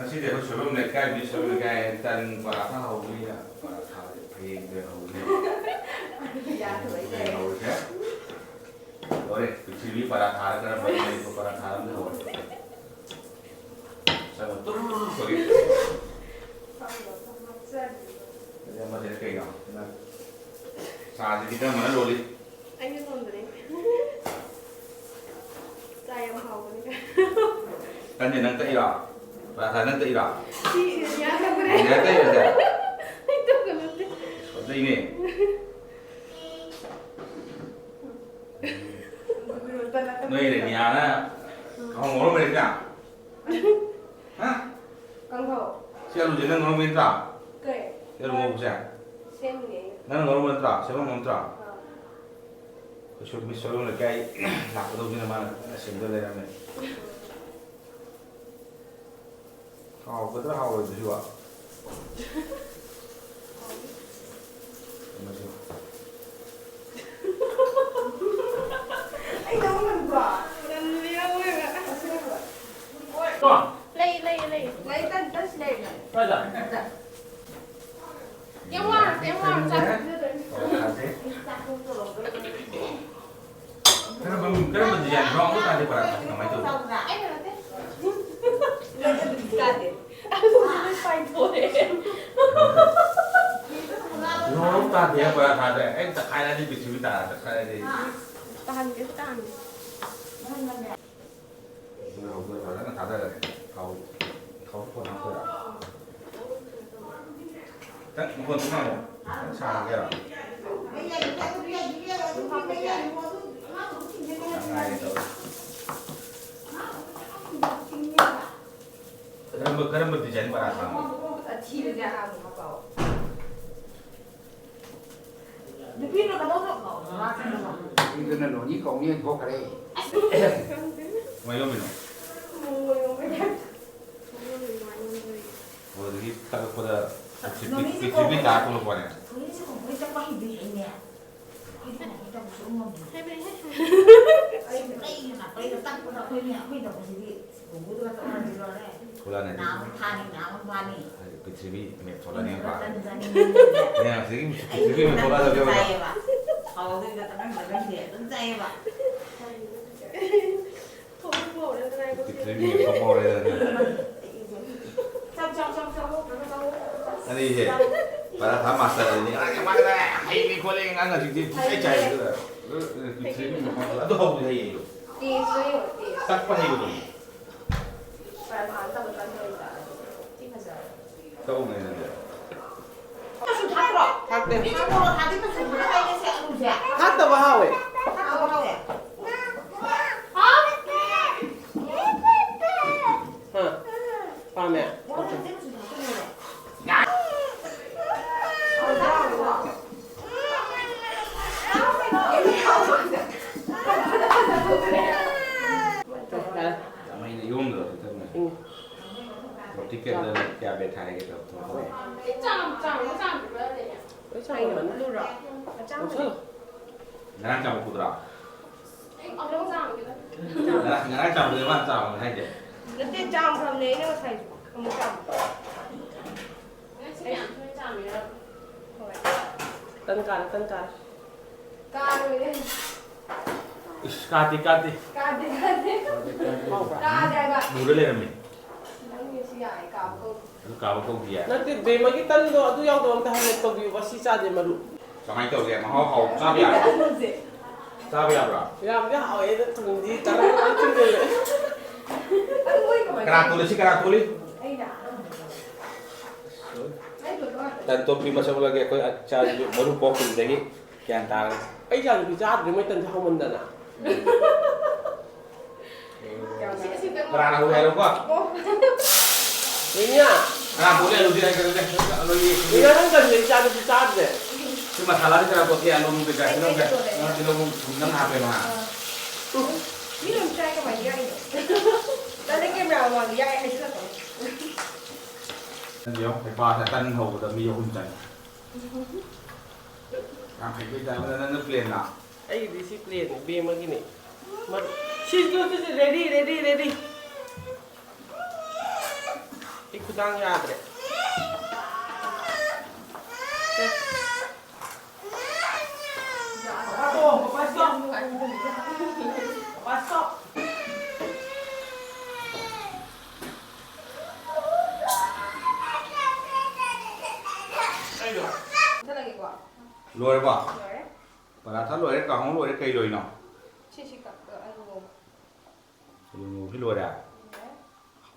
Masih dia sebelum nekai bisa nekai dan paratha hau ni lah paratha phê dia hau ni. Dạ thử Dia hau ni. Rồi, pithri paratha kan bagi itu paratha ni hau. Saya betul sorry. Dia macam ni kan. Saat kita mana loli. anh biết không đấy tay em hầu cái Kan dia nanti ira. Paratha nanti ira. chị nhá em cái đấy Dia nanti ira. anh tuh cái nanti Seperti ini. Nơi để nhà đó, không ngồi bên cả. Hả? con hầu Siapa lu jeneng ngomong minta? kệ Siapa mau bisa? xem nhé Nang ngomong minta, siapa mau minta? Khusus misalnya lagi kayak nak tahu ni mana, sendiri dah ni. Kau betul kau itu juga. Macam. anh đâu mình bỏ lần liêu ấy ạ Tuan. lấy tân tân này Ada. em hoa sao Kenapa menjadi wrong tu tadi pada nama itu? em là thế anh không biết phải thôi Wrong tadi apa ada? Tak kaya di cerita, tak kaya di. tahan Kau kan tak ada kau pun apa dah? Tak bukan tu mana? Sangat kira. Sangat itu. Kerana berdesain paratha. chi được ra hàng mà bảo Itu na no ni kau ni kau kare. Mai lom ini. mua không biết Oh, jadi tak pada PCB tak aku lupa ni. hai bên hết Bulan ni. PCB ni soalan ni apa? Ya, sih PCB ni soalan lagi apa? không có được cái này có PCB ni apa orang ni? Ani je. Paratha masa ni. Yang mana? Hai ni kau lagi angkat jadi saya cari tu. PCB ni apa? Aduh, apa ni? đi suy ở đi Tak apa ni tu. phải bán tao được bán rồi cả chứ mà giờ Tahu ni dia. Hatta bahawe. Pame. Sama ini yum tu. Tiket dan ya betai gitu. trăm được đấy Với sao anh mà vẫn lưu rõ trăm Sao? Ngarang campur putra. ông đâu trăm cái Ngarang campur di mana campur hai je. nó tên trăm from đấy nó thành không trăm Tân cả. ca rồi đấy Kati. ca đi Mau ba. ca đây bạn Muda le kami. đang như suy ai cả câu Kau kau dia. Nanti be magi tan do adu yaw do am tahan to bi wasi sa de maru. Samai kau dia mau sabi ya. Sabi ya bro. Ya ya hawe de tung di tan an tin de le. anh ơi của mày Kerakuli. anh đã anh được rồi Dan topi masa lagi aku cari baru pokok lagi kiantar. Ai ja bi ja de mai tan ha mun dana. Berana aku hello kok. Nya. Nah boleh lu dia kerja lu ini. Ni kan kan ni ja de bi ja de. Cuma salah ni kalau kau tiada lu bega, lu bega. Lu nang HP mah. biết làm trai các mày dây ta lấy cái mèo mà dây hay chứ là Yo, phải qua sẽ tân hậu đã mi hôn chân. Cảm thấy bây giờ nó liền nào. Ai discipline be magi ni. Mar. She's ready. Ik ꯍꯛꯆꯥꯡ ꯌꯥꯗ꯭ꯔꯦ Lôi bỏ. Rồi. Paratha lôi đấy, cả không lôi đấy cây lôi nào. Chị cặp ăn ngủ. Ngủ cái lôi đấy à?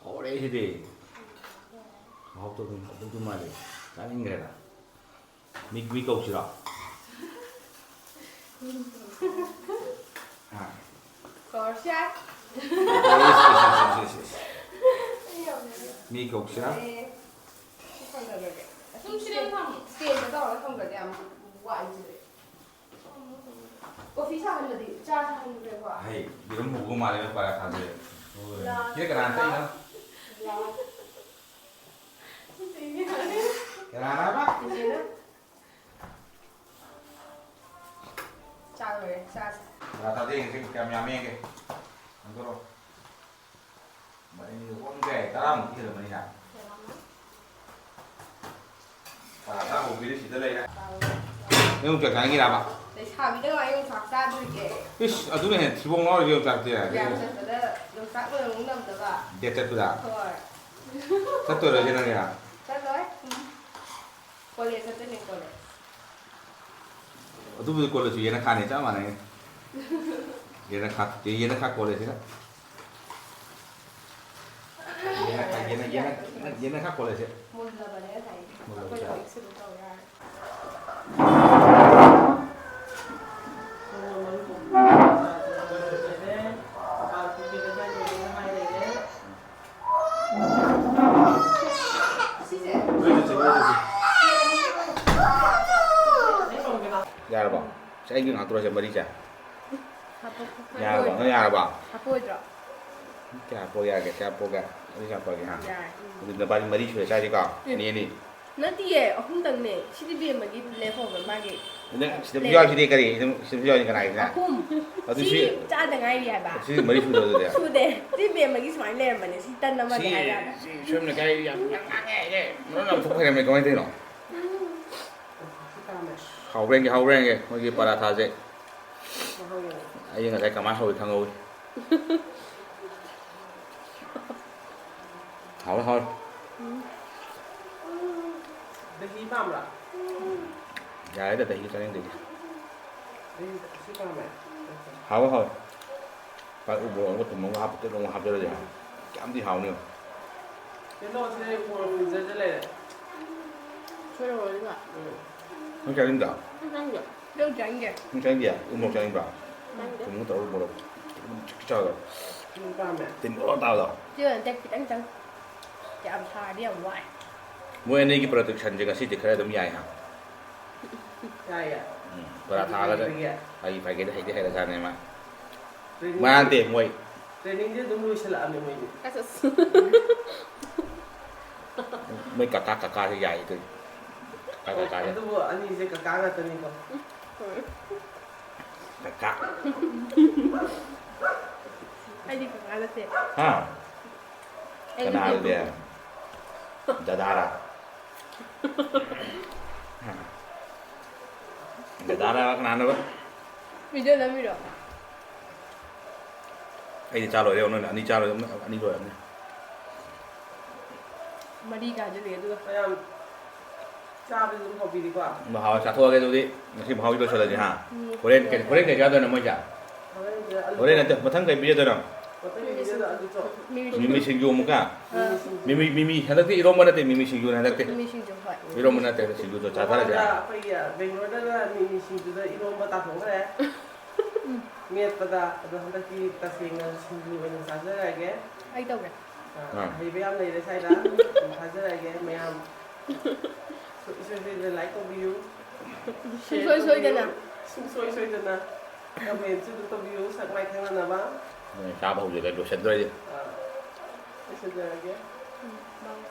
Ở đây thì đi. Học tôi mà đi. Cái này nghe là. Mi câu gì đó. À. Có sát. Mi câu gì đó. Không được rồi. Không xuyên không. Xuyên cái đó không được làm hoài gì đấy. Có phí sao hơn là gì? Cha hơn được hoài. Hey, đi ngủ của mà đi Paratha rồi. Kia cái nào đây nữa? Cái nào đó bác? Cha rồi, cha. Paratha đi cái nhà mẹ kìa. Không có đâu. Mà đi con ghẻ ta làm cái gì mà đi nào? Paratha ngủ cái gì tới đây đấy. Nhưng chuyện cái gì làm ạ? Để sao biết đâu anh phạt ra được kìa. À, tôi này chỉ bông nói điều chắc chứ. Dạ, thật đó, được phát rồi cũng nằm được à. Đẹp chất đó. Thôi. Chất tôi rồi thế nào nhỉ? Chất rồi. Cô liền chất nên cô liền. Tôi vừa cô là chuyện nó khai này chắc mà này. Vậy nó khác cô này thế đó. Vậy nó khác cô này thế. Một giờ vào đấy thầy. Cô liền sẽ được cầu ra. Dạ rồi, sẽ anh ngồi tôi sẽ mới đi chả. Dạ rồi, nó dạ rồi. Apoio. Cái apoio cái đi chả cái ha. Dạ. Nó bao nhiêu mới đi chơi sai đi cả. Ni. Nó tiề, không từng nè, chỉ đi biển mà đi lễ hội với ba cái. Nên sẽ bây giờ đi cái gì, sẽ bây giờ như cái này nè. Không. Chỉ cha từng ai đi à bà. Chỉ mới đi chơi rồi đấy. Su đấy, đi biển mà đi xoay lẻ mà nè, chỉ tân nó mà đi ai ra. Xem là cái nghe đấy. Nó làm phúc hay là mình có ai thế nào? Hậu bên kìa, mới kìa Paratha dễ. Ai người thấy cảm ơn hồi thằng ơi. Hậu thôi. Để hi phạm là. Dạ đấy là để hi cho nên đi. Để hi phạm mẹ. Hậu thôi. Phải ủng hộ một tụi mong học cho rồi. Cảm đi hậu nữa. Cái lô sẽ của dễ này. Chơi rồi đúng không? Không chơi đến đâu. Không được. Đâu tránh kìa. Không chơi gì à? Ủng hộ cho anh bảo. Cũng muốn tao ủng hộ đâu. Chơi rồi. Hi phạm mẹ. Tìm bỏ tao rồi. Chưa là chắc đánh trắng. Chạm thà đi ở ngoài. Mua anh ấy cái production juga sih dikira demi ayah. Dạ. Paratha là đấy. Phải cái đấy hay là sao này mà. Mà anh tìm mua. Training dia dulu sila ame mo. Kasus. Mấy kakak thì dài itu. Kakak. Itu bu ani je kakak ngata ni ko. Kakak. Ai đi cùng ai là thế? Ha. Kenal dia. Dadara. Dadara kenal apa? Video là video. Anh trả lời đâu nữa, anh trả lời anh đi rồi anh. Mà đi cả cho để được. Ayam. Cha bây giờ có bị đi qua. Mà họ trả thua cái gì? Khi mà họ đi chơi là gì hả? Korean cái ra đó nó mới trả. Korean là mà thằng cái bây giờ đó. Mimi Singi muka. Mimi hendak ti Roma nanti Mimi Singi hendak ti. Mimi Singi phải. Roma nanti Singi tu cara aja. Apa ya? Bangalore dah Mimi Singi tu dah Roma tak tahu kan? Miat pada hendak kita singa Singi banyak saja lagi. Ai đâu kìa. Thì bây giờ này để sai đó, saja lagi mayam. Sôi like cái view. Sôi đây nè. Sôi đây nè. Comment tu view sak mai thang na ba. Sao bao giờ cái đồ sét rồi. Sôi lagi. Vâng.